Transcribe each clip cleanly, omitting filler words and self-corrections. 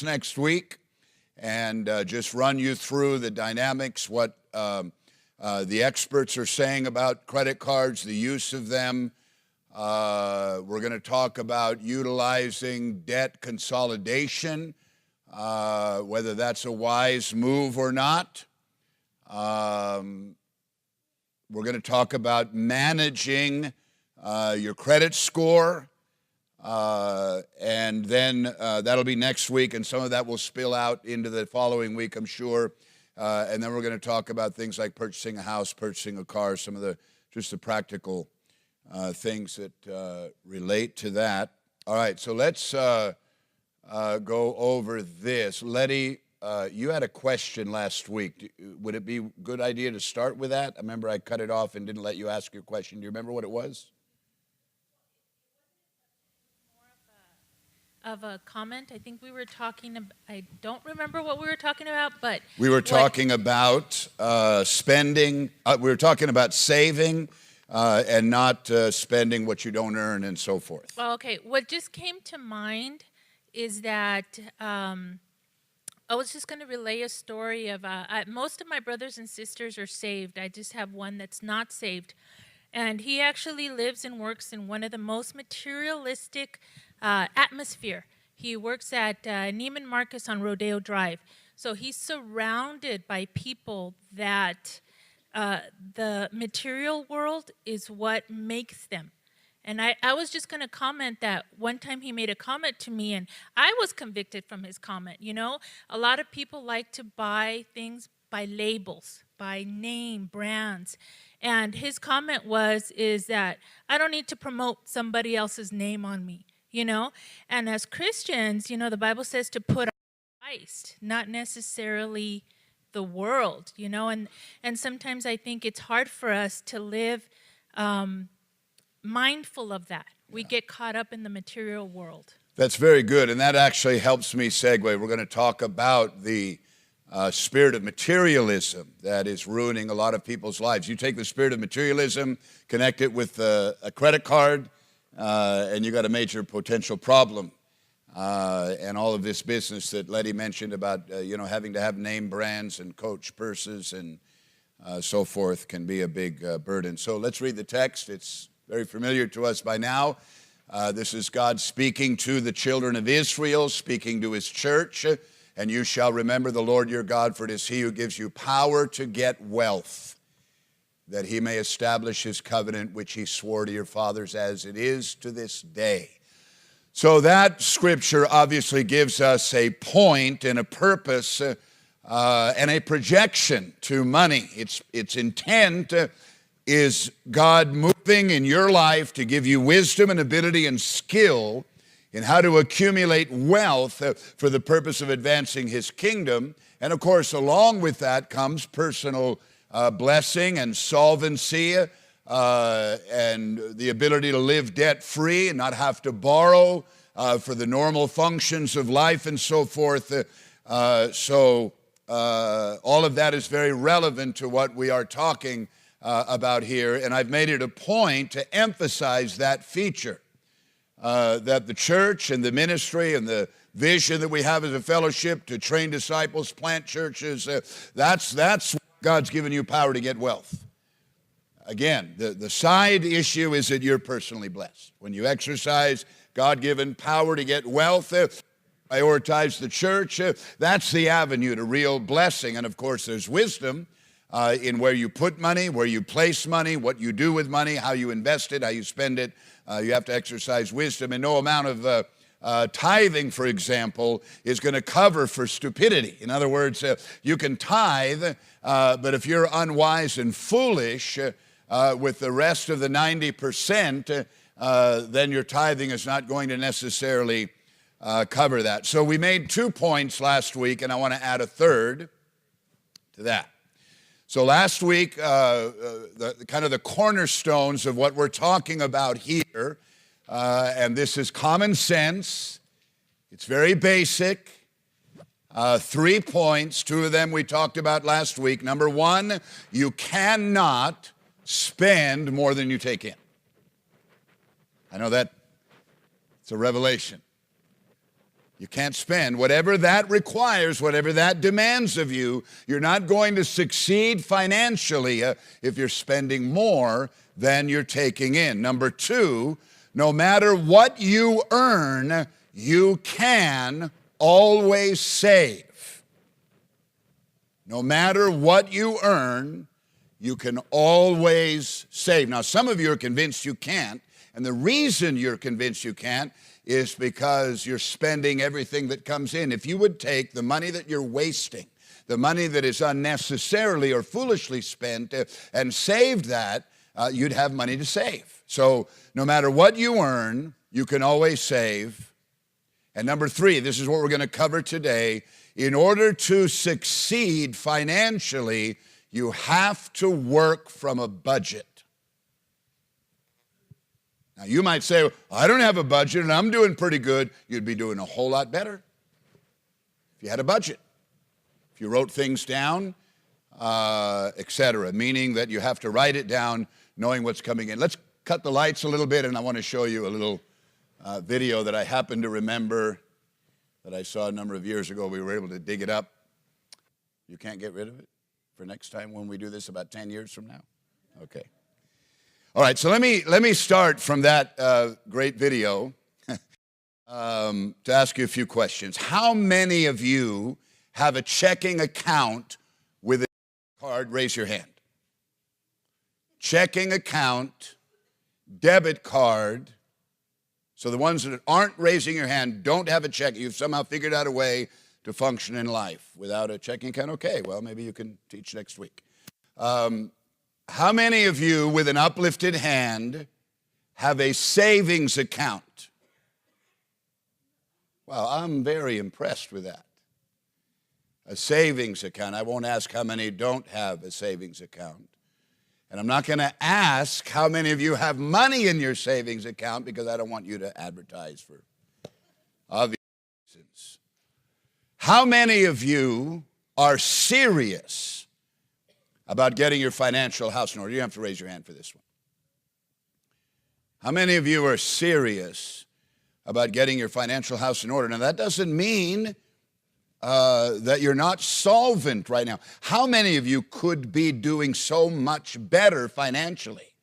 next week and just run you through the dynamics, what the experts are saying about credit cards, the use of them. We're going to talk about utilizing debt consolidation, whether that's a wise move or not. We're going to talk about managing your credit score. And then that'll be next week, and some of that will spill out into the following week, I'm sure. And then we're going to talk about things like purchasing a house, purchasing a car, some of the practical things that relate to that. All right, so let's go over this. Letty, you had a question last week. Would it be a good idea to start with that? I remember I cut it off and didn't let you ask your question. Do you remember what it was? Of a comment. I think we were talking about, I don't remember what we were talking about, but we were talking about spending. We were talking about saving and not spending what you don't earn and so forth. Well, okay. What just came to mind is that I was just going to relay a story of most of my brothers and sisters are saved. I just have one that's not saved. And he actually lives and works in one of the most materialistic atmosphere. He works at Neiman Marcus on Rodeo Drive. So he's surrounded by people that the material world is what makes them. And I was just going to comment that one time he made a comment to me, and I was convicted from his comment. You know, a lot of people like to buy things by labels, by name, brands. And his comment is that I don't need to promote somebody else's name on me, you know? And as Christians, you know, the Bible says to put on Christ, not necessarily the world, you know? And sometimes I think it's hard for us to live mindful of that. We get caught up in the material world. That's very good, and that actually helps me segue. We're going to talk about the spirit of materialism that is ruining a lot of people's lives. You take the spirit of materialism, connect it with a credit card, and you got a major potential problem. And all of this business that Letty mentioned about, having to have name brands and Coach purses and so forth can be a big burden. So let's read the text. It's very familiar to us by now. This is God speaking to the children of Israel, speaking to his church. And you shall remember the Lord your God, for it is he who gives you power to get wealth, that he may establish his covenant, which he swore to your fathers as it is to this day. So that scripture obviously gives us a point and a purpose and a projection to money. Its intent is God moving in your life to give you wisdom and ability and skill in how to accumulate wealth for the purpose of advancing his kingdom. And of course, along with that comes personal blessing and solvency and the ability to live debt-free and not have to borrow for the normal functions of life and so forth. So all of that is very relevant to what we are talking about here. And I've made it a point to emphasize that feature. That the church and the ministry and the vision that we have as a fellowship to train disciples, plant churches, that's God's given you power to get wealth. Again, the side issue is that you're personally blessed. When you exercise God-given power to get wealth, prioritize the church, that's the avenue to real blessing. And of course, there's wisdom in where you put money, where you place money, what you do with money, how you invest it, how you spend it. You have to exercise wisdom, and no amount of tithing, for example, is going to cover for stupidity. In other words, you can tithe, but if you're unwise and foolish with the rest of the 90%, then your tithing is not going to necessarily cover that. So we made 2 points last week, and I want to add a third to that. So last week, the cornerstones of what we're talking about here, and this is common sense. It's very basic. 3 points, 2 of them we talked about last week. Number 1, you cannot spend more than you take in. I know that it's a revelation. You can't spend. Whatever that requires, whatever that demands of you, you're not going to succeed financially if you're spending more than you're taking in. Number two, no matter what you earn, you can always save. No matter what you earn, you can always save. Now, some of you are convinced you can't, and the reason you're convinced you can't is because you're spending everything that comes in. If you would take the money that you're wasting, the money that is unnecessarily or foolishly spent, and saved that, you'd have money to save. So no matter what you earn, you can always save. And number three, this is what we're going to cover today. In order to succeed financially, you have to work from a budget. Now, you might say, well, I don't have a budget and I'm doing pretty good. You'd be doing a whole lot better if you had a budget, if you wrote things down, etc., meaning that you have to write it down knowing what's coming in. Let's cut the lights a little bit, and I want to show you a little video that I happen to remember that I saw a number of years ago. We were able to dig it up. You can't get rid of it for next time when we do this about 10 years from now? Okay. All right, so let me start from that great video to ask you a few questions. How many of you have a checking account with a card? Raise your hand. Checking account, debit card. So the ones that aren't raising your hand don't have a check. You've somehow figured out a way to function in life without a checking account. Okay, well, maybe you can teach next week. How many of you with an uplifted hand have a savings account? Well, I'm very impressed with that. A savings account. I won't ask how many don't have a savings account. And I'm not going to ask how many of you have money in your savings account because I don't want you to advertise for obvious reasons. How many of you are serious about getting your financial house in order? You don't have to raise your hand for this one. How many of you are serious about getting your financial house in order? Now, that doesn't mean that you're not solvent right now. How many of you could be doing so much better financially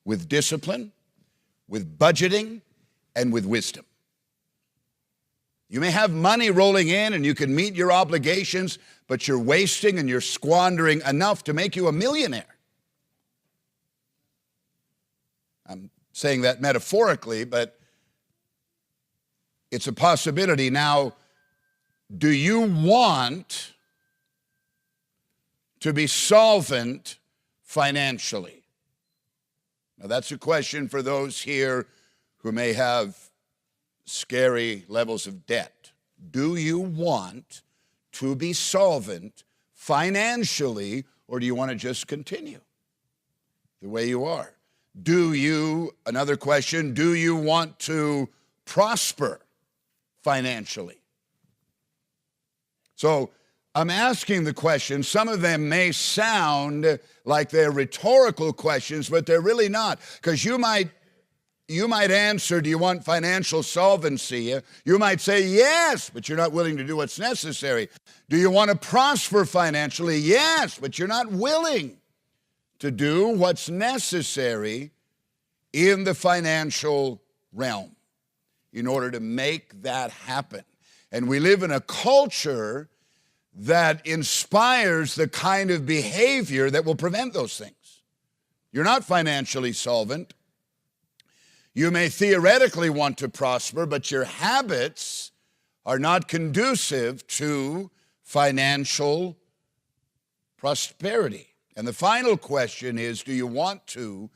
with discipline, with budgeting, and with wisdom? You may have money rolling in and you can meet your obligations, but you're wasting and you're squandering enough to make you a millionaire. I'm saying that metaphorically, but it's a possibility. Now, do you want to be solvent financially? Now, that's a question for those here who may have scary levels of debt. Do you want to be solvent financially, or do you want to just continue the way you are? Another question, do you want to prosper financially? So I'm asking the question. Some of them may sound like they're rhetorical questions, but they're really not, because you might answer, do you want financial solvency? You might say yes, but you're not willing to do what's necessary. Do you want to prosper financially? Yes, but you're not willing to do what's necessary in the financial realm in order to make that happen. And we live in a culture that inspires the kind of behavior that will prevent those things. You're not financially solvent. You may theoretically want to prosper, but your habits are not conducive to financial prosperity. And the final question is, do you want to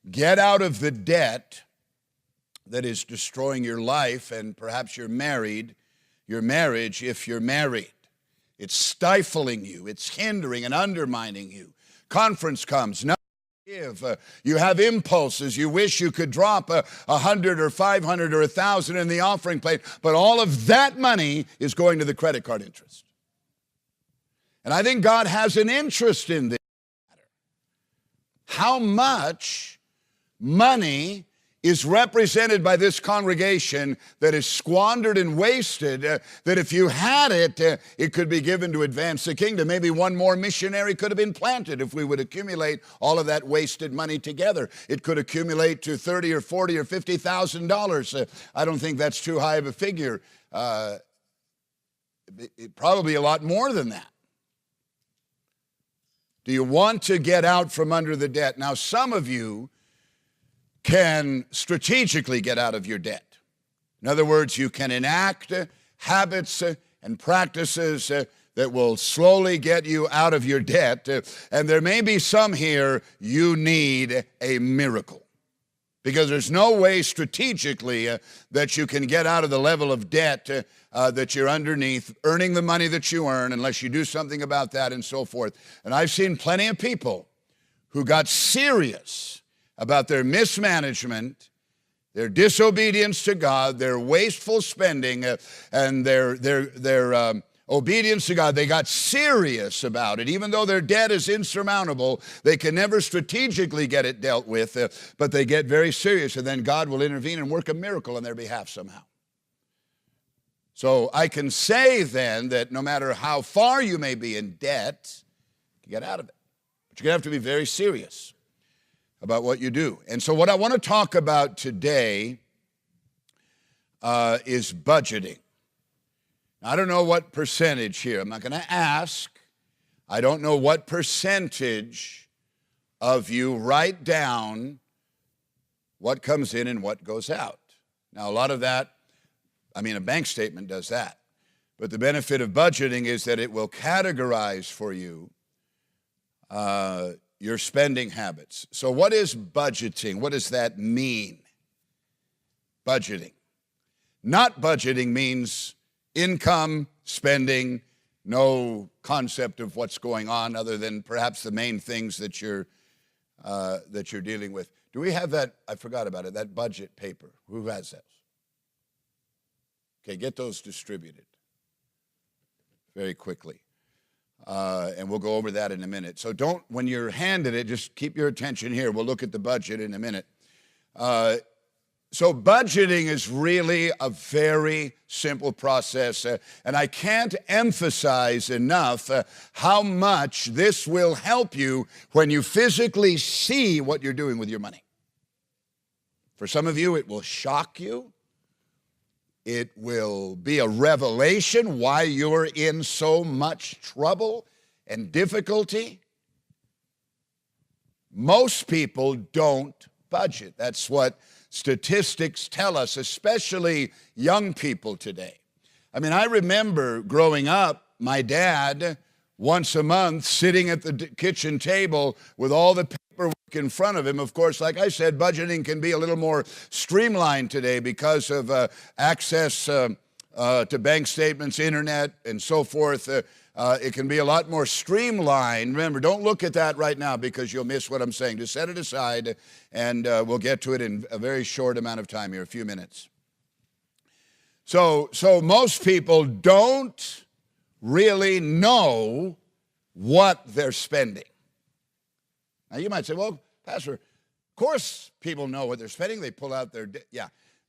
get out of the debt that is destroying your life and perhaps your marriage if you're married? It's stifling you. It's hindering and undermining you. Conference comes. You have impulses. You wish you could drop 100 or 500 or 1,000 in the offering plate, but all of that money is going to the credit card interest. And I think God has an interest in this matter. How much money is represented by this congregation that is squandered and wasted, that if you had it, it could be given to advance the kingdom. Maybe one more missionary could have been planted if we would accumulate all of that wasted money together. It could accumulate to $30 or $40 or $50,000. I don't think that's too high of a figure. Probably a lot more than that. Do you want to get out from under the debt? Now, some of you can strategically get out of your debt. In other words, you can enact habits and practices that will slowly get you out of your debt. And there may be some here, you need a miracle. Because there's no way strategically that you can get out of the level of debt that you're underneath, earning the money that you earn, unless you do something about that and so forth. And I've seen plenty of people who got serious about their mismanagement, their disobedience to God, their wasteful spending, and their obedience to God. They got serious about it. Even though their debt is insurmountable, they can never strategically get it dealt with, but they get very serious, and then God will intervene and work a miracle on their behalf somehow. So I can say then that no matter how far you may be in debt, you get out of it. But you're going to have to be very serious about what you do. And so what I want to talk about today is budgeting. Now, I don't know what percentage here. I'm not going to ask. I don't know what percentage of you write down what comes in and what goes out. Now, a lot of that, a bank statement does that. But the benefit of budgeting is that it will categorize for you your spending habits. So what is budgeting? What does that mean? Budgeting. Not budgeting means income, spending, no concept of what's going on other than perhaps the main things that you're dealing with. Do we have that? I forgot about it, that budget paper. Who has those? Okay, get those distributed very quickly. And we'll go over that in a minute. So when you're handed it, just keep your attention here. We'll look at the budget in a minute. So budgeting is really a very simple process. And I can't emphasize enough how much this will help you when you physically see what you're doing with your money. For some of you, it will shock you. It will be a revelation why you're in so much trouble and difficulty. Most people don't budget. That's what statistics tell us, especially young people today. I remember growing up, my dad, once a month, sitting at the kitchen table with all the paperwork in front of him. Of course, like I said, budgeting can be a little more streamlined today because of access to bank statements, internet, and so forth. It can be a lot more streamlined. Remember, don't look at that right now because you'll miss what I'm saying. Just set it aside, and we'll get to it in a very short amount of time here, a few minutes. So most people don't really know what they're spending. Now, you might say, well, Pastor, of course people know what they're spending. They pull out their,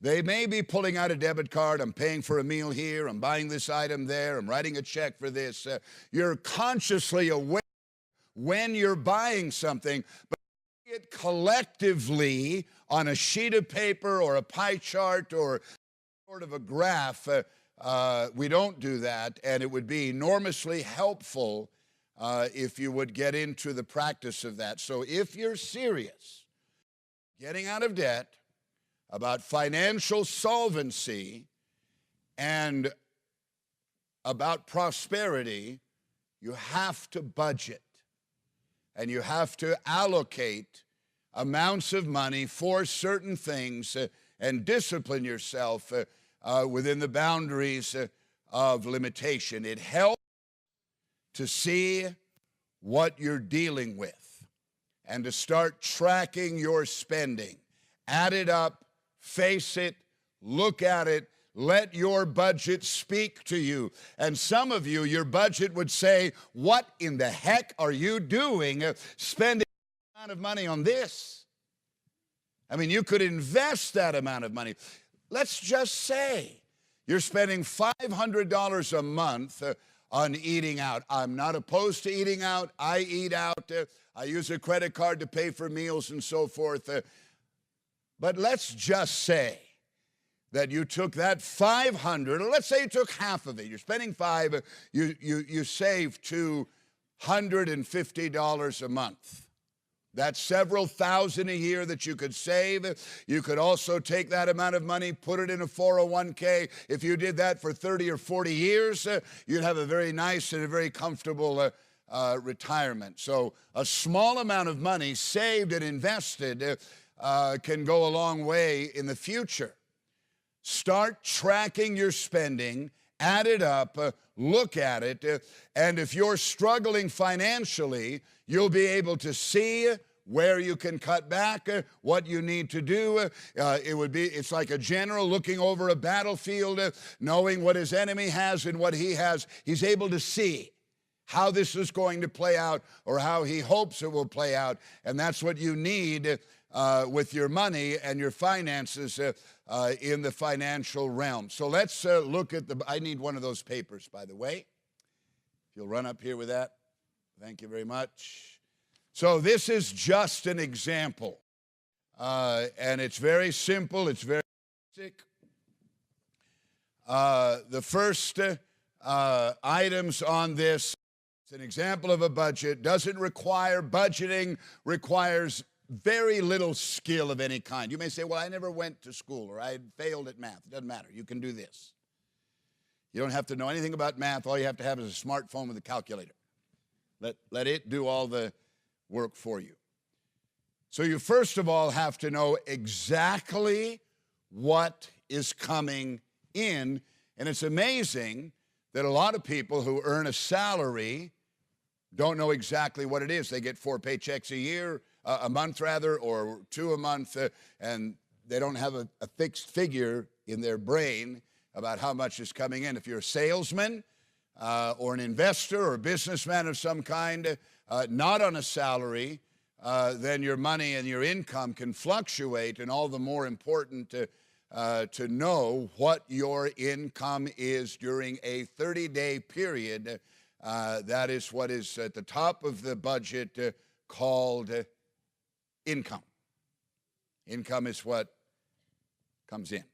they may be pulling out a debit card. I'm paying for a meal here. I'm buying this item there. I'm writing a check for this. You're consciously aware when you're buying something, but it collectively on a sheet of paper or a pie chart or sort of a graph, we don't do that, and it would be enormously helpful if you would get into the practice of that. So if you're serious, getting out of debt, about financial solvency, and about prosperity, you have to budget, and you have to allocate amounts of money for certain things and discipline yourself within the boundaries of limitation. It helps to see what you're dealing with and to start tracking your spending. Add it up, face it, look at it, let your budget speak to you. And some of you, your budget would say, what in the heck are you doing spending a amount of money on this? I mean, you could invest that amount of money. Let's just say you're spending $500 a month on eating out. I'm not opposed to eating out. I eat out. I use a credit card to pay for meals and so forth. But let's just say that you took that 500, or let's say you took half of it. You're spending $5, you save $250 a month. That's several thousand a year that you could save. You could also take that amount of money, put it in a 401k. If you did that for 30 or 40 years, you'd have a very nice and a very comfortable retirement. So a small amount of money saved and invested can go a long way in the future. Start tracking your spending, add it up, look at it, and if you're struggling financially, you'll be able to see where you can cut back, what you need to do. It's like a general looking over a battlefield, knowing what his enemy has and what he has. He's able to see how this is going to play out or how he hopes it will play out, and that's what you need with your money and your finances in the financial realm. So let's look at I need one of those papers, by the way. If you'll run up here with that. Thank you very much. So this is just an example. And it's very simple. It's very basic. The first items on this, it's an example of a budget. Doesn't require budgeting, requires very little skill of any kind. You may say, well, I never went to school or I failed at math. It doesn't matter. You can do this. You don't have to know anything about math. All you have to have is a smartphone with a calculator. Let it do all the work for you. So you first of all have to know exactly what is coming in. And it's amazing that a lot of people who earn a salary don't know exactly what it is. They get 4 paychecks a month rather, or 2 a month, and they don't have a fixed figure in their brain about how much is coming in. If you're a salesman or an investor or a businessman of some kind, not on a salary, then your money and your income can fluctuate, and all the more important to know what your income is during a 30-day period. That is what is at the top of the budget called income. Income is what comes in.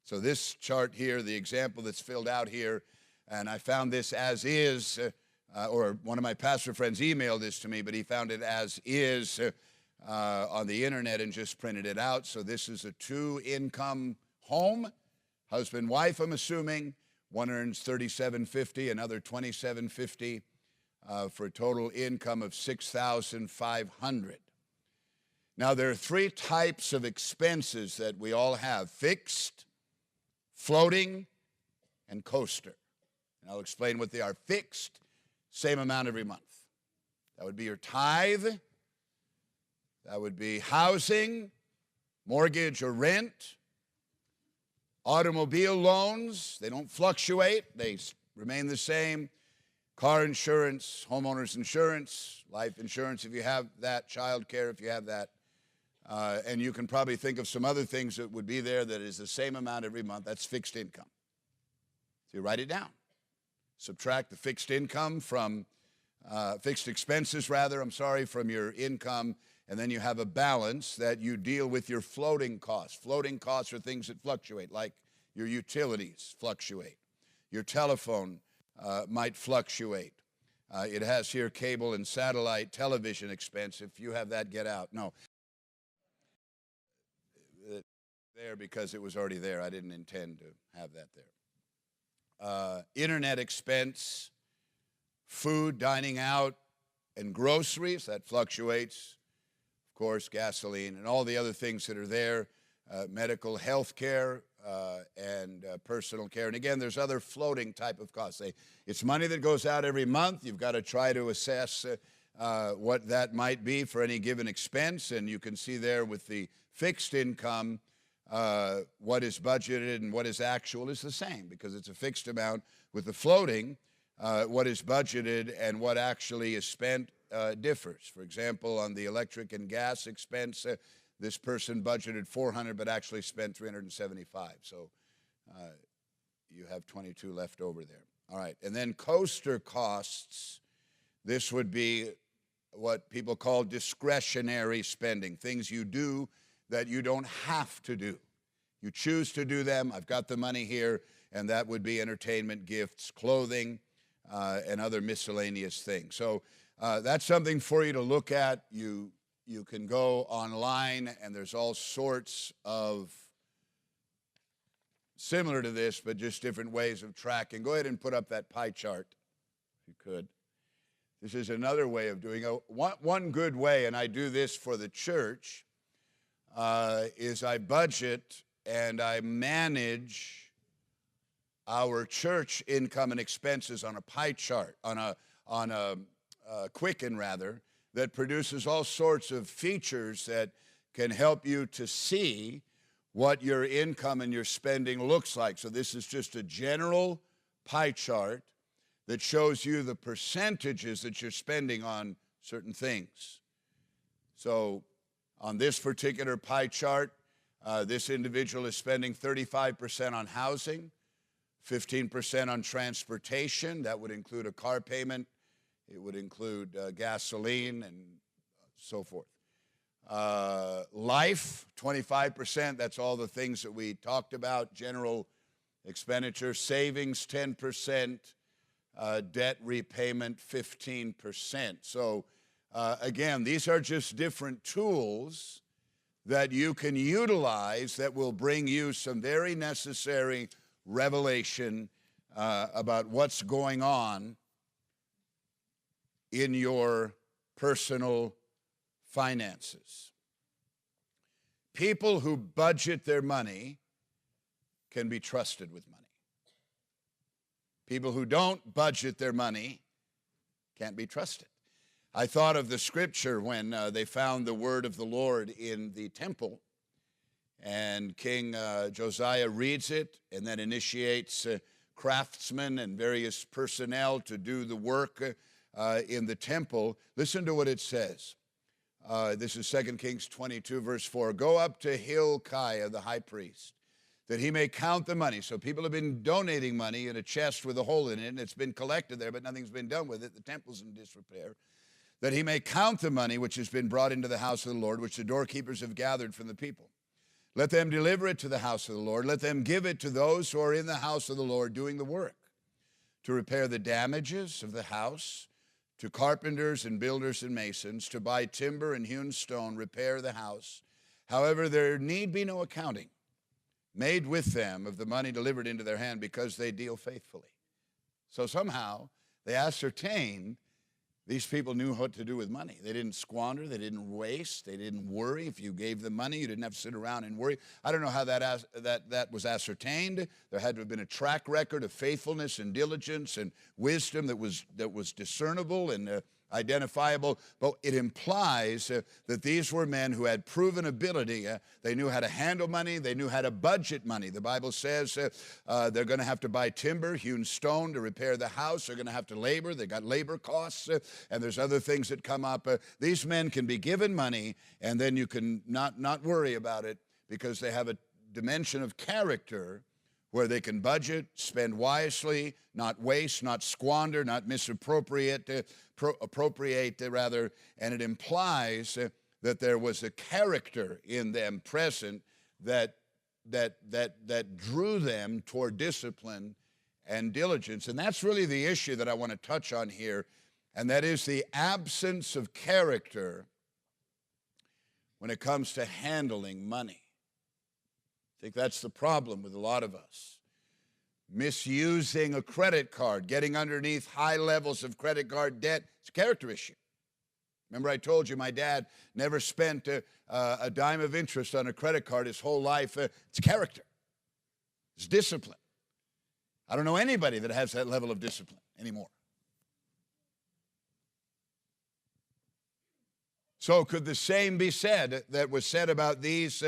So this chart here, the example that's filled out here, and I found this as is, or one of my pastor friends emailed this to me, but he found it as is on the internet and just printed it out. So this is a 2-income home, husband, wife, I'm assuming. One earns $37.50, another $27.50, for a total income of $6,500. Now, there are 3 types of expenses that we all have: fixed, floating, and coaster. And I'll explain what they are. Fixed, same amount every month. That would be your tithe. That would be housing, mortgage or rent, automobile loans. They don't fluctuate. They remain the same. Car insurance, homeowners insurance, life insurance if you have that, child care if you have that. And you can probably think of some other things that would be there that is the same amount every month. That's fixed income. So you write it down. Subtract the fixed income from, fixed expenses rather, from your income, and then you have a balance that you deal with your floating costs. Floating costs are things that fluctuate, like your utilities fluctuate. Your telephone might fluctuate. It has here cable and satellite television expense. If you have that, get out. No. There because it was already there. I didn't intend to have that there. Internet expense, food, dining out, and groceries, that fluctuates. Of course, gasoline and all the other things that are there, medical health care and personal care. And again, there's other floating type of costs. It's money that goes out every month. You've got to try to assess what that might be for any given expense. And you can see there with the fixed income, what is budgeted and what is actual is the same because it's a fixed amount. With the floating, what is budgeted and what actually is spent differs. For example, on the electric and gas expense, this person budgeted 400 but actually spent 375. So you have 22 left over there. All right, and then coaster costs. This would be what people call discretionary spending, things you do that you don't have to do. You choose to do them. I've got the money here, and that would be entertainment, gifts, clothing, and other miscellaneous things. So that's something for you to look at. You can go online, and there's all sorts of similar to this, but just different ways of tracking. Go ahead and put up that pie chart, if you could. This is another way of doing it. One good way, and I do this for the church, is I budget and I manage our church income and expenses on a pie chart, on a Quicken rather, that produces all sorts of features that can help you to see what your income and your spending looks like. So this is just a general pie chart that shows you the percentages that you're spending on certain things. So on this particular pie chart, this individual is spending 35% on housing, 15% on transportation. That would include a car payment. It would include gasoline and so forth. Life, 25%. That's all the things that we talked about. General expenditure. Savings, 10%. Debt repayment, 15%. So again, these are just different tools that you can utilize that will bring you some very necessary revelation about what's going on in your personal finances. People who budget their money can be trusted with money. People who don't budget their money can't be trusted. I thought of the scripture when they found the word of the Lord in the temple, and King Josiah reads it and then initiates craftsmen and various personnel to do the work in the temple. Listen to what it says. This is 2 Kings 22, verse 4. Go up to Hilkiah, the high priest, that he may count the money. So people have been donating money in a chest with a hole in it, and it's been collected there, but nothing's been done with it. The temple's in disrepair. That he may count the money which has been brought into the house of the Lord, which the doorkeepers have gathered from the people. Let them deliver it to the house of the Lord. Let them give it to those who are in the house of the Lord doing the work, to repair the damages of the house, to carpenters and builders and masons, to buy timber and hewn stone, repair the house. However, there need be no accounting made with them of the money delivered into their hand, because they deal faithfully. So somehow they ascertained these people knew what to do with money. They didn't squander. They didn't waste. They didn't worry. If you gave them money, you didn't have to sit around and worry. I don't know how that was ascertained. There had to have been a track record of faithfulness and diligence and wisdom that was discernible and identifiable, but it implies that these were men who had proven ability. They knew how to handle money. They knew how to budget money. The Bible says they're going to have to buy timber, hewn stone to repair the house. They're going to have to labor. They got labor costs, and there's other things that come up. These men can be given money, and then you can not worry about it, because they have a dimension of character where they can budget, spend wisely, not waste, not squander, not misappropriate, appropriate rather, and it implies that there was a character in them present that drew them toward discipline and diligence. And that's really the issue that I want to touch on here, and that is the absence of character when it comes to handling money. I think that's the problem with a lot of us. Misusing a credit card, getting underneath high levels of credit card debt, it's a character issue. Remember I told you my dad never spent a dime of interest on a credit card his whole life. It's character. It's discipline. I don't know anybody that has that level of discipline anymore. So could the same be said that was said about these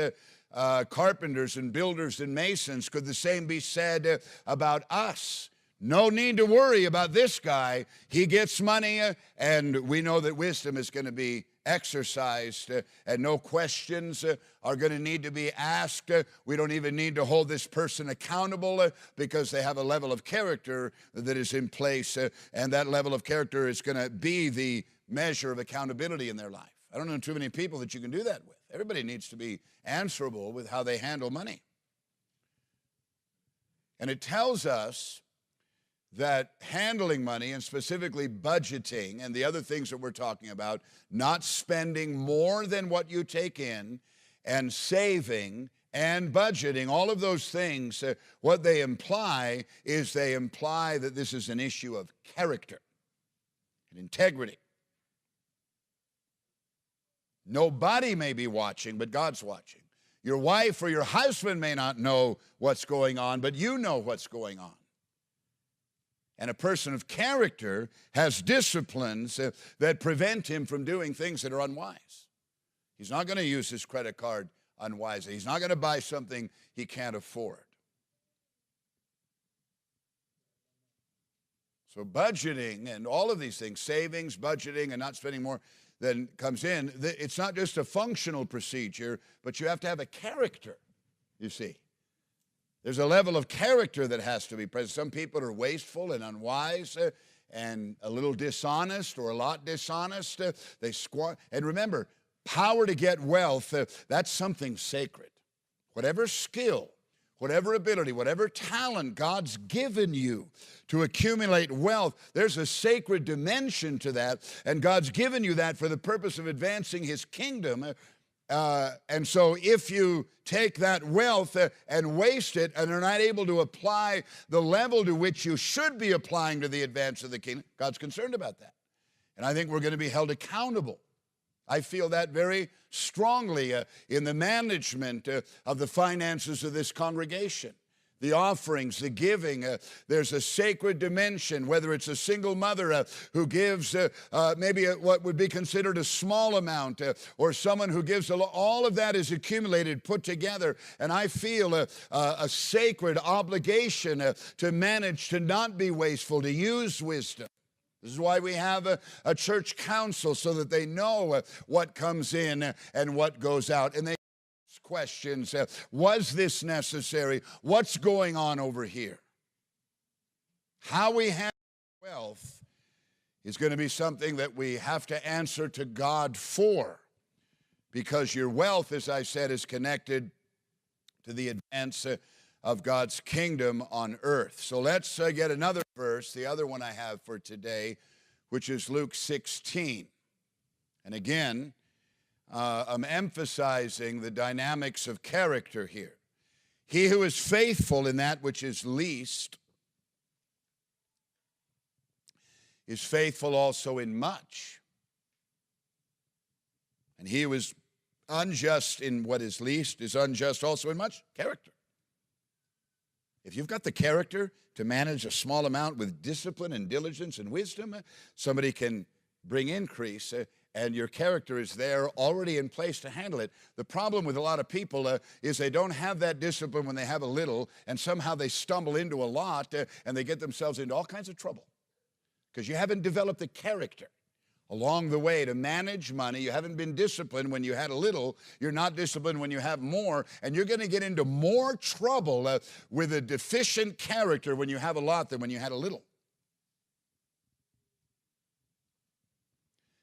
carpenters and builders and masons? Could the same be said about us? No need to worry about this guy. He gets money, and we know that wisdom is going to be exercised, and no questions are going to need to be asked. We don't even need to hold this person accountable because they have a level of character that is in place, and that level of character is going to be the measure of accountability in their life. I don't know too many people that you can do that with. Everybody needs to be answerable with how they handle money. And it tells us that handling money, and specifically budgeting and the other things that we're talking about, not spending more than what you take in, and saving and budgeting, all of those things, what they imply is they imply that this is an issue of character and integrity. Nobody may be watching, but God's watching. Your wife or your husband may not know what's going on, but you know what's going on. And a person of character has disciplines that prevent him from doing things that are unwise. He's not going to use his credit card unwisely. He's not going to buy something he can't afford. So budgeting and all of these things, savings, budgeting, and not spending more than comes in, it's not just a functional procedure, but you have to have a character, you see. There's a level of character that has to be present. Some people are wasteful and unwise and a little dishonest or a lot dishonest. They squander. And remember, power to get wealth, that's something sacred. Whatever skill, whatever ability, whatever talent God's given you to accumulate wealth, there's a sacred dimension to that, and God's given you that for the purpose of advancing His kingdom. And so if you take that wealth and waste it and are not able to apply the level to which you should be applying to the advance of the kingdom, God's concerned about that. And I think we're going to be held accountable. I feel that very strongly in the management of the finances of this congregation. The offerings, the giving, there's a sacred dimension, whether it's a single mother who gives maybe what would be considered a small amount, or someone who gives all of that is accumulated, put together. And I feel a sacred obligation to manage, to not be wasteful, to use wisdom. This is why we have a church council, so that they know what comes in and what goes out. And they ask questions. Was this necessary? What's going on over here? How we handle wealth is going to be something that we have to answer to God for, because your wealth, as I said, is connected to the advance of God's kingdom on earth. So let's get another verse, the other one I have for today, which is Luke 16. And again, I'm emphasizing the dynamics of character here. He who is faithful in that which is least is faithful also in much. And he who is unjust in what is least is unjust also in much. Character. If you've got the character to manage a small amount with discipline and diligence and wisdom, somebody can bring increase, and your character is there already in place to handle it. The problem with a lot of people is they don't have that discipline when they have a little, and somehow they stumble into a lot, and they get themselves into all kinds of trouble because you haven't developed the character along the way to manage money. You haven't been disciplined when you had a little. You're not disciplined when you have more. And you're going to get into more trouble with a deficient character when you have a lot than when you had a little.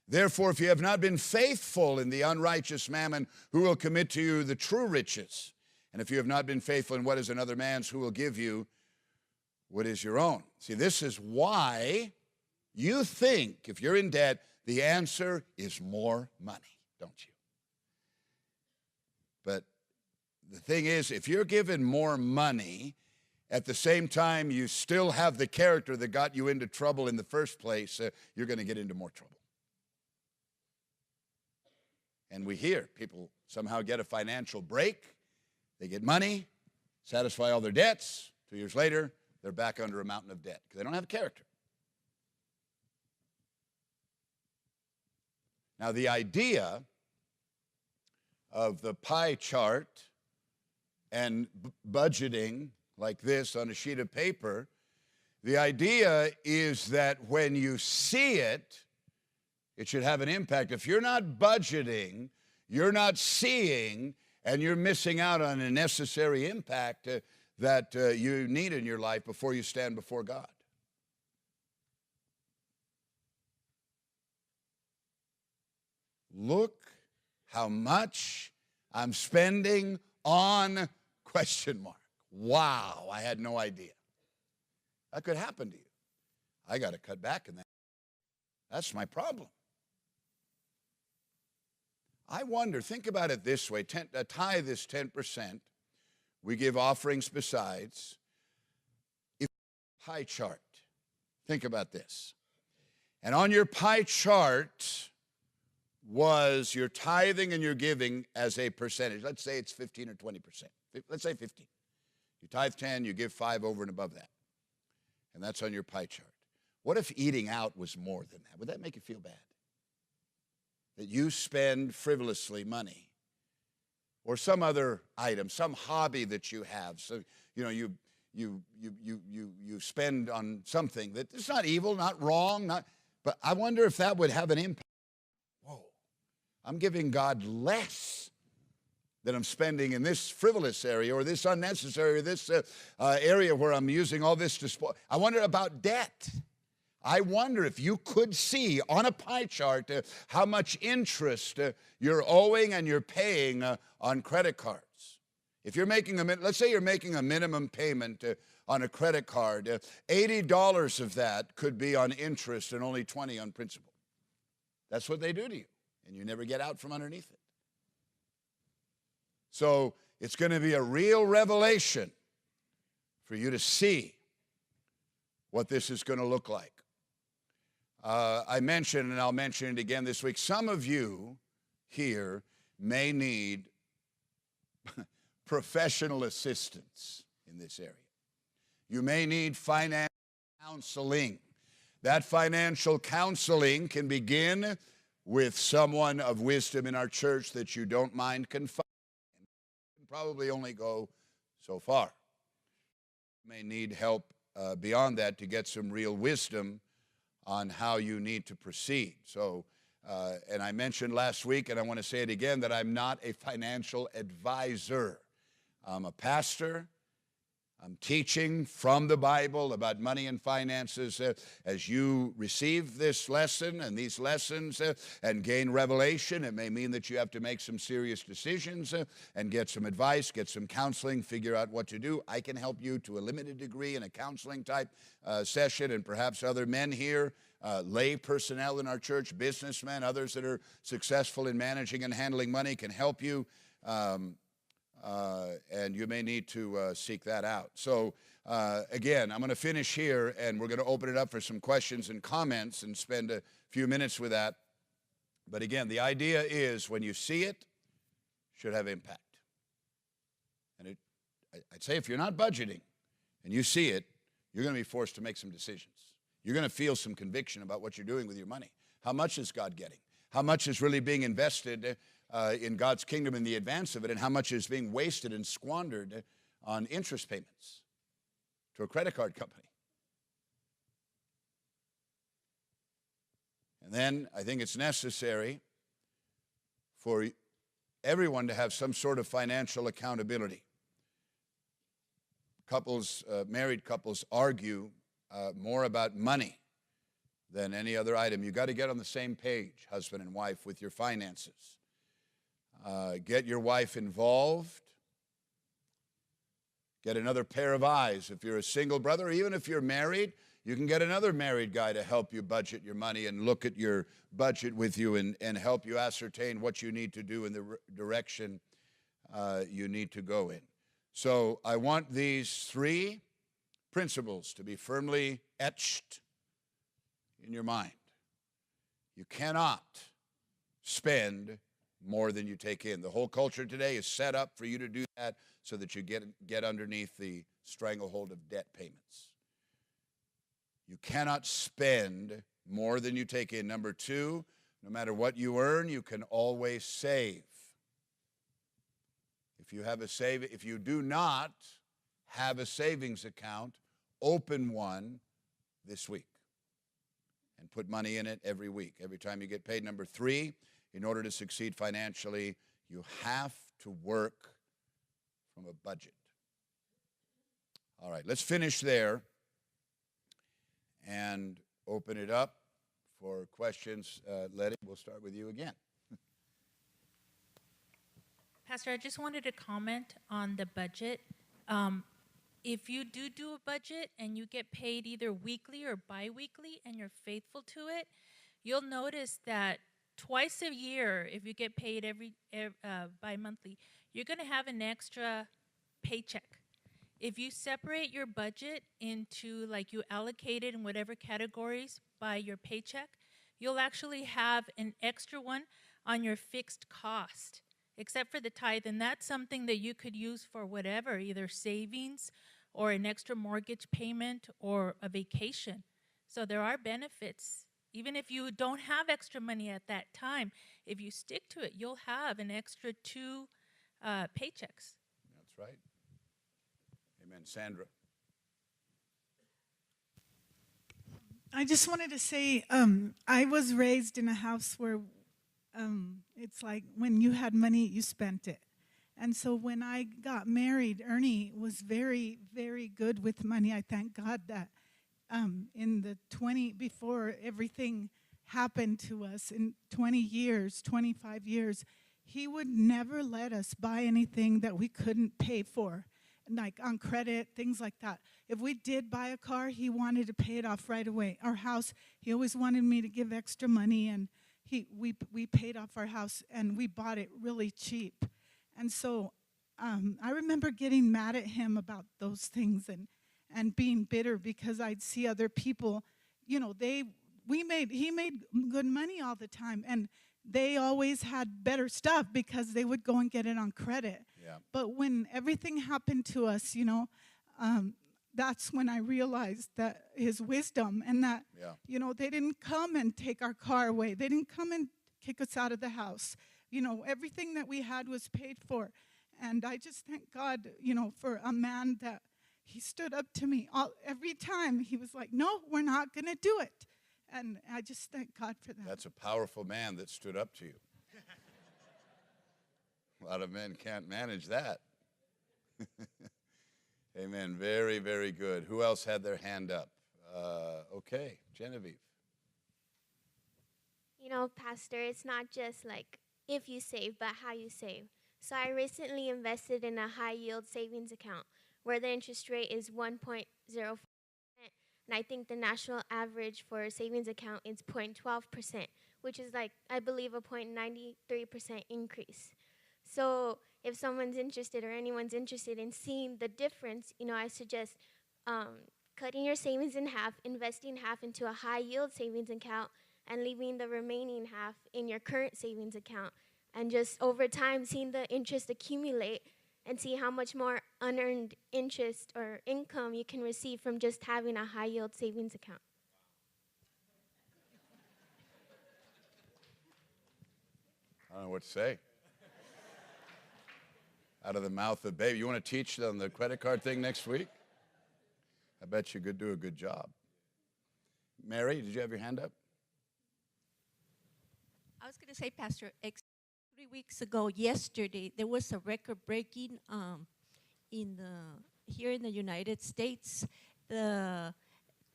Therefore, if you have not been faithful in the unrighteous mammon, who will commit to you the true riches? And if you have not been faithful in what is another man's, who will give you what is your own? See, this is why you think, if you're in debt, the answer is more money, don't you? But the thing is, if you're given more money, at the same time you still have the character that got you into trouble in the first place, you're going to get into more trouble. And we hear people somehow get a financial break, they get money, satisfy all their debts, 2 years later, they're back under a mountain of debt because they don't have character. Now, the idea of the pie chart and budgeting like this on a sheet of paper, the idea is that when you see it, It should have an impact. If you're not budgeting, you're not seeing, and you're missing out on a necessary impact that you need in your life before you stand before God. Look how much I'm spending on ? Wow, I had no idea. That could happen to you. I got to cut back in that. That's my problem. I wonder, think about it this way. A tithe is 10%. We give offerings besides. If pie chart, think about this. And on your pie chart was your tithing and your giving as a percentage. Let's say it's 15 or 20%. Let's say 15. You tithe 10, you give 5 over and above that. And that's on your pie chart. What if eating out was more than that? Would that make you feel bad? That you spend frivolously money or some other item, some hobby that you have. So, you spend on something that is not evil, not wrong, but I wonder if that would have an impact. Whoa, I'm giving God less than I'm spending in this frivolous area or this unnecessary, or this area where I'm using all this to spoil. I wonder about debt. I wonder if you could see on a pie chart how much interest you're owing and you're paying on credit cards. If you're making let's say you're making a minimum payment on a credit card, $80 of that could be on interest and only $20 on principal. That's what they do to you, and you never get out from underneath it. So it's going to be a real revelation for you to see what this is going to look like. I mentioned, and I'll mention it again this week, some of you here may need professional assistance in this area. You may need financial counseling. That financial counseling can begin with someone of wisdom in our church that you don't mind confiding in. You can probably only go so far. You may need help beyond that to get some real wisdom on how you need to proceed. So, and I mentioned last week, and I want to say it again, that I'm not a financial advisor. I'm a pastor. I'm teaching from the Bible about money and finances. As you receive this lesson and these lessons and gain revelation, it may mean that you have to make some serious decisions and get some advice, get some counseling, figure out what to do. I can help you to a limited degree in a counseling type session, and perhaps other men here, lay personnel in our church, businessmen, others that are successful in managing and handling money can help you. And you may need to seek that out. So, again, I'm going to finish here, and we're going to open it up for some questions and comments and spend a few minutes with that. But again, the idea is when you see it, it should have impact. And I'd say if you're not budgeting and you see it, you're going to be forced to make some decisions. You're going to feel some conviction about what you're doing with your money. How much is God getting? How much is really being invested in God's kingdom in the advance of it, and how much is being wasted and squandered on interest payments to a credit card company? And then I think it's necessary for everyone to have some sort of financial accountability. Married couples argue more about money than any other item. You've got to get on the same page, husband and wife, with your finances. Get your wife involved. Get another pair of eyes. If you're a single brother, or even if you're married, you can get another married guy to help you budget your money and look at your budget with you and help you ascertain what you need to do in the direction you need to go in. So I want these 3 principles to be firmly etched in your mind. You cannot spend more than you take in. The whole culture today is set up for you to do that so that you get underneath the stranglehold of debt payments. You cannot spend more than you take in. Number 2, no matter what you earn, you can always save. If you do not have a savings account, open one this week and put money in it every week, every time you get paid. Number three, in order to succeed financially, you have to work from a budget. All right, let's finish there and open it up for questions. Letty, we'll start with you again. Pastor, I just wanted to comment on the budget. If you do a budget and you get paid either weekly or biweekly and you're faithful to it, you'll notice that twice a year, if you get paid bi-monthly, you're going to have an extra paycheck. If you separate your budget into, like, you allocate it in whatever categories by your paycheck, you'll actually have an extra one on your fixed cost, except for the tithe. And that's something that you could use for whatever, either savings or an extra mortgage payment or a vacation. So there are benefits. Even if you don't have extra money at that time, if you stick to it, you'll have an extra 2 paychecks. That's right. Amen. Sandra. I just wanted to say, I was raised in a house where it's like when you had money, you spent it. And so when I got married, Ernie was very, very good with money. I thank God that in the before everything happened to us, in 20 years, 25 years, he would never let us buy anything that we couldn't pay for, like on credit, things like that. If we did buy a car, he wanted to pay it off right away. Our house, he always wanted me to give extra money, and we paid off our house, and we bought it really cheap. And so I remember getting mad at him about those things and being bitter because I'd see other people, you know, he made good money all the time, and they always had better stuff because they would go and get it on credit. Yeah. But when everything happened to us, you know, that's when I realized that his wisdom and that, you know, they didn't come and take our car away. They didn't come and kick us out of the house. You know, everything that we had was paid for. And I just thank God, you know, for a man that he stood up to me every time. He was like, no, we're not going to do it. And I just thank God for that. That's a powerful man that stood up to you. A lot of men can't manage that. Amen. Very, very good. Who else had their hand up? Okay, Genevieve. You know, Pastor, it's not just like if you save, but how you save. So I recently invested in a high-yield savings account where the interest rate is 1.04%, and I think the national average for a savings account is 0.12%, which is like, I believe, a 0.93% increase. So if someone's interested or anyone's interested in seeing the difference, you know, I suggest cutting your savings in half, investing half into a high-yield savings account, and leaving the remaining half in your current savings account. And just over time, seeing the interest accumulate and see how much more unearned interest or income you can receive from just having a high-yield savings account. I don't know what to say. Out of the mouth of baby. You want to teach them the credit card thing next week? I bet you could do a good job. Mary, did you have your hand up? I was going to say, Pastor, 3 weeks ago, yesterday, there was a record-breaking here in the United States. The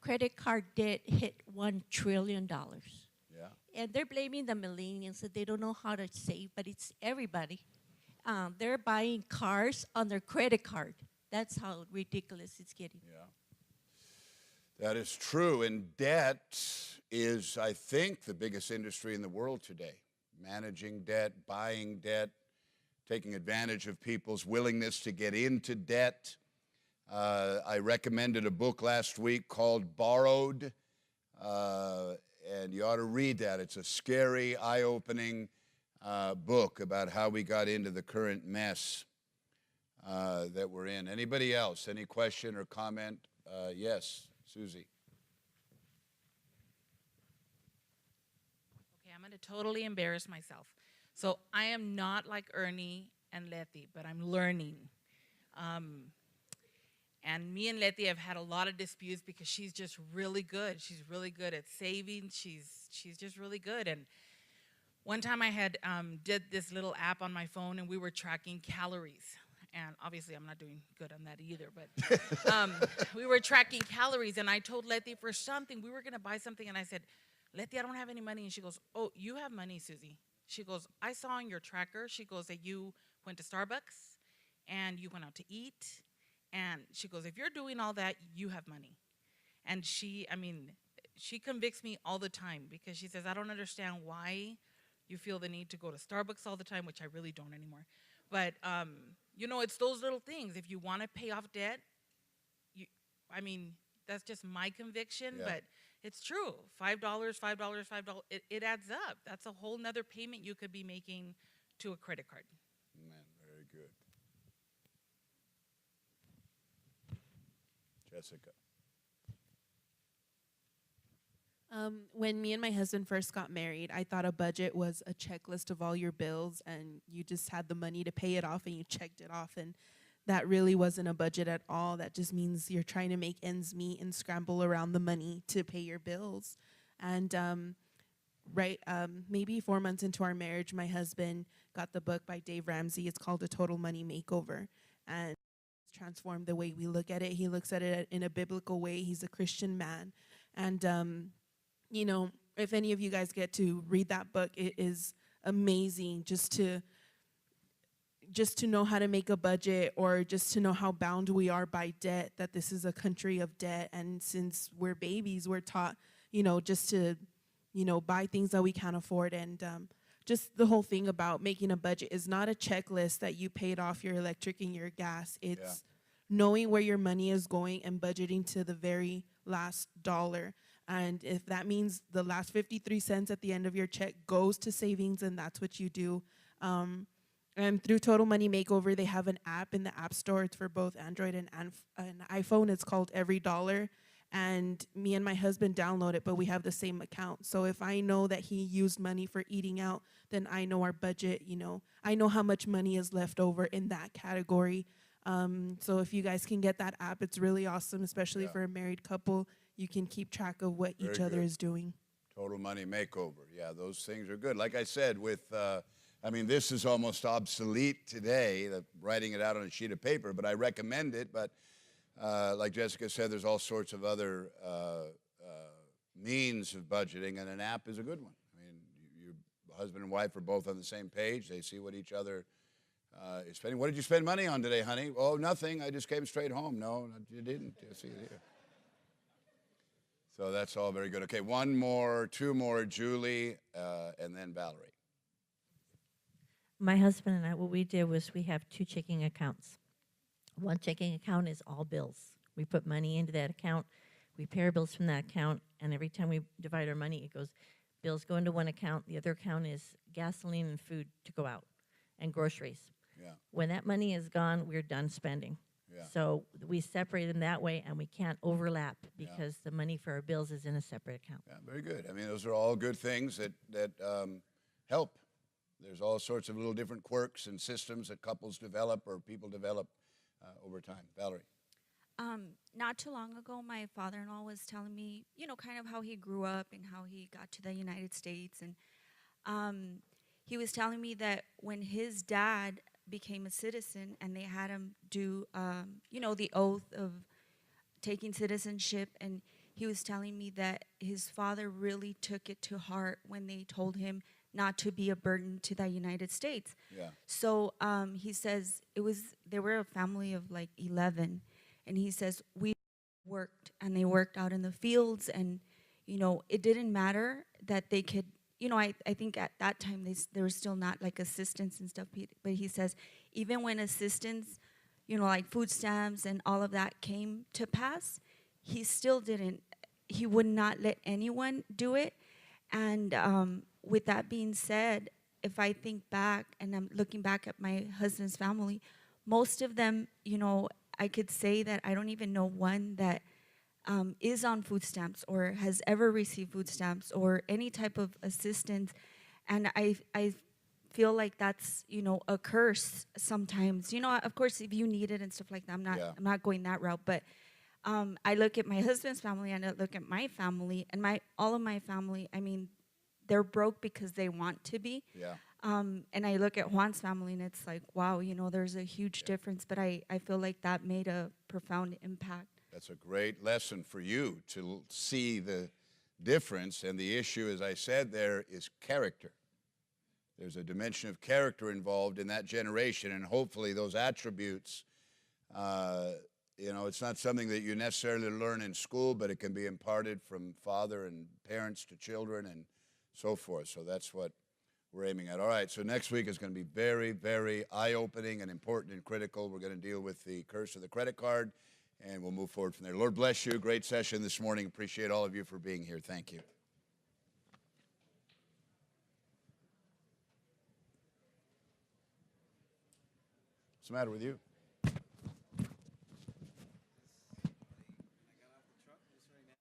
credit card debt hit $1 trillion. Yeah. And they're blaming the millennials that they don't know how to save, but it's everybody. They're buying cars on their credit card. That's how ridiculous it's getting. Yeah. That is true. And debt is, I think, the biggest industry in the world today. Managing debt, buying debt, taking advantage of people's willingness to get into debt. I recommended a book last week called Borrowed, and you ought to read that. It's a scary, eye-opening book about how we got into the current mess that we're in. Anybody else? Any question or comment? Yes, Susie. Okay, I'm going to totally embarrass myself. So I am not like Ernie and Letty, but I'm learning. And me and Letty have had a lot of disputes because she's just really good. She's really good at saving. She's just really good. And one time I had did this little app on my phone, and we were tracking calories. And obviously I'm not doing good on that either, but we were tracking calories, and I told Letty for something, we were gonna buy something, and I said, Letty, I don't have any money. And she goes, oh, you have money, Susie. She goes, I saw on your tracker, she goes, that you went to Starbucks and you went out to eat. And she goes, if you're doing all that, you have money. And she convicts me all the time because she says, I don't understand why you feel the need to go to Starbucks all the time, which I really don't anymore. But, you know, it's those little things. If you want to pay off debt, that's just my conviction, Yeah. but it's true. $5, $5, it adds up. That's a whole nother payment you could be making to a credit card. Man, very good. Jessica. When me and my husband first got married, I thought a budget was a checklist of all your bills and you just had the money to pay it off and you checked it off. And that really wasn't a budget at all. That just means you're trying to make ends meet and scramble around the money to pay your bills. And maybe 4 months into our marriage, my husband got the book by Dave Ramsey. It's called A Total Money Makeover. And it's transformed the way we look at it. He looks at it in a biblical way. He's a Christian man. And you know, if any of you guys get to read that book, it is amazing just to know how to make a budget, or just to know how bound we are by debt, that this is a country of debt. And since we're babies, we're taught, you know, just to, you know, buy things that we can't afford. And just the whole thing about making a budget is not a checklist that you paid off your electric and your gas. It's knowing where your money is going and budgeting to the very last dollar. And if that means the last 53 cents at the end of your check goes to savings, and that's what you do. And through Total Money Makeover, they have an app in the App Store. It's for both Android and iPhone. It's called Every Dollar. And me and my husband download it, but we have the same account. So if I know that he used money for eating out, then I know our budget, you know. I know how much money is left over in that category. So if you guys can get that app, it's really awesome, especially for a married couple. You can keep track of what each other is doing. Total Money Makeover. Yeah, those things are good. Like I said, this is almost obsolete today, writing it out on a sheet of paper, but I recommend it. But like Jessica said, there's all sorts of other means of budgeting, and an app is a good one. I mean, your husband and wife are both on the same page. They see what each other is spending. What did you spend money on today, honey? Oh, nothing. I just came straight home. No, you didn't. You see it here. So that's all very good. Okay, two more, Julie, and then Valerie. My husband and I, what we did was we have 2 checking accounts. One checking account is all bills. We put money into that account. We pay our bills from that account, and every time we divide our money, it goes, bills go into one account. The other account is gasoline and food to go out, and groceries. Yeah. When that money is gone, we're done spending. Yeah. So we separate them that way, and we can't overlap because the money for our bills is in a separate account. Yeah, very good. I mean, those are all good things that help. There's all sorts of little different quirks and systems that couples develop or people develop over time. Valerie. Not too long ago, my father-in-law was telling me, you know, kind of how he grew up and how he got to the United States. And he was telling me that when his dad became a citizen and they had him do, the oath of taking citizenship, and he was telling me that his father really took it to heart when they told him not to be a burden to the United States. Yeah. So he says they were a family of like 11, and he says we worked, and they worked out in the fields, and you know, it didn't matter that they could, you know, I think at that time there was still not like assistance and stuff, but he says even when assistance, you know, like food stamps and all of that came to pass, he still didn't, he would not let anyone do it. And with that being said, if I think back and I'm looking back at my husband's family, most of them, you know, I could say that I don't even know one that is on food stamps or has ever received food stamps or any type of assistance. And I feel like that's, you know, a curse sometimes. You know, of course, if you need it and stuff like that, Yeah. I'm not going that route. But I look at my husband's family and I look at my family and all of my family. I mean, they're broke because they want to be. Yeah. And I look at Juan's family and it's like, wow, you know, there's a huge difference. But I feel like that made a profound impact. That's a great lesson for you to see the difference. And the issue, as I said, there is character. There's a dimension of character involved in that generation, and hopefully those attributes, you know, it's not something that you necessarily learn in school, but it can be imparted from father and parents to children and so forth. So that's what we're aiming at. All right, so next week is going to be very, very eye-opening and important and critical. We're going to deal with the curse of the credit card, and we'll move forward from there. Lord bless you. Great session this morning. Appreciate all of you for being here. Thank you. What's the matter with you?